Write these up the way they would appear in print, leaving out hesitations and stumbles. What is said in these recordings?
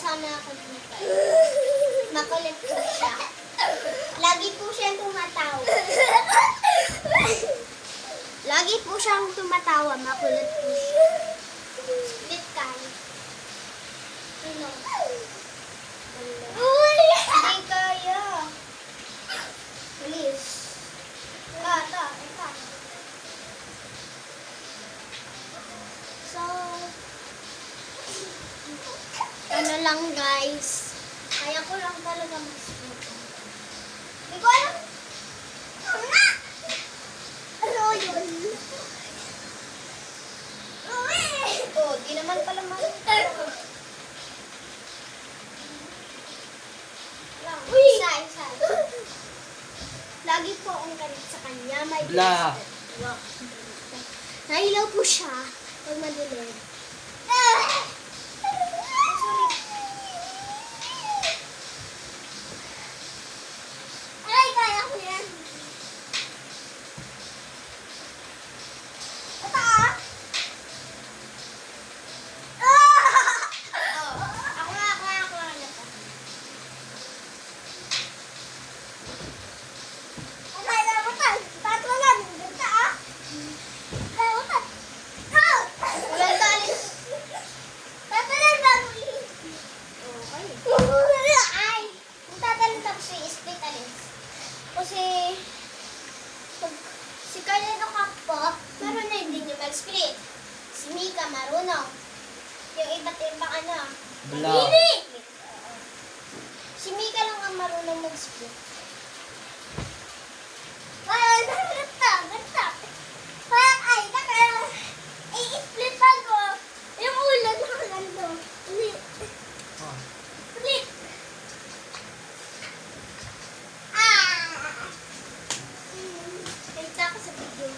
sana ako dito. Makulit po siya. Lagi po siyang tumatawa. Lagi po siyang tumatawa. Makulit po siya. Split kayo. Sino? Hindi kaya. Please. Ito. So, ano lang guys. Kaya ko lang talaga mag-split. Hindi ko alam. Ano yun? Oh, di naman pala makita. Isa. Lagi po akong galit sa kanya. May Blah. Nahilaw po siya pag madilim. Ay, kaya ko yan. Ito ah. Ako nga. Okay, nabutan. Tatlo lang. Ganda ah. Nabutan. Walang talis. Tatalan gagawin. Okay. Ay. Kung tatalan ako si split alis. Kasi si Carlino Campo, marunong hindi niya mag-split. Si Mika marunong. Yung iba't ibang ano. Blah. Hindi! Si Mika lang ang marunong mag-split. Ay, ganda. Parang ay, i-split bago. Yung ulo nakagando. Split. Wait ako sa video.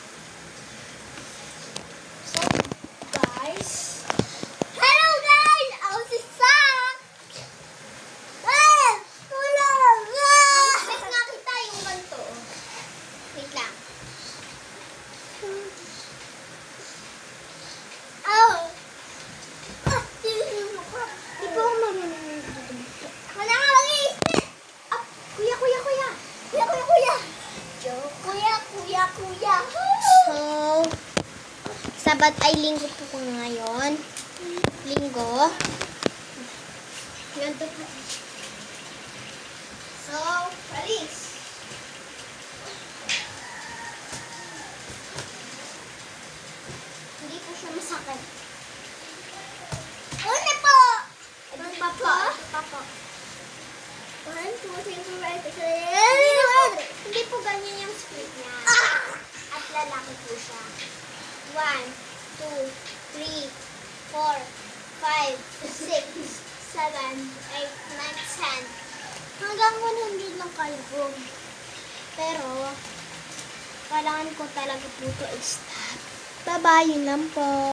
So, guys. Hello, guys! Ako si Sak! Tulong! Mas nga kita yung ganito. Wait lang. Di ba ako marunong yung dito? Wala nga mag-i-split! Kuya! Joke, kuya. So, Sabat ay linggo po ngayon. Linggo. Ganito po. So, alis. Hindi po siya masakit. Una po! Ito pa po. 1, 2, 3, 4, 5, 6, 7. Hindi po ganyan yung split niya. At lalaki po siya. 1, 2, 3, 4, 5, 6, 7, 8, 9, 10. Hanggang 100 lang kayo po. Pero, kailangan ko talaga po ito i-stop. Bye-bye, yun lang po.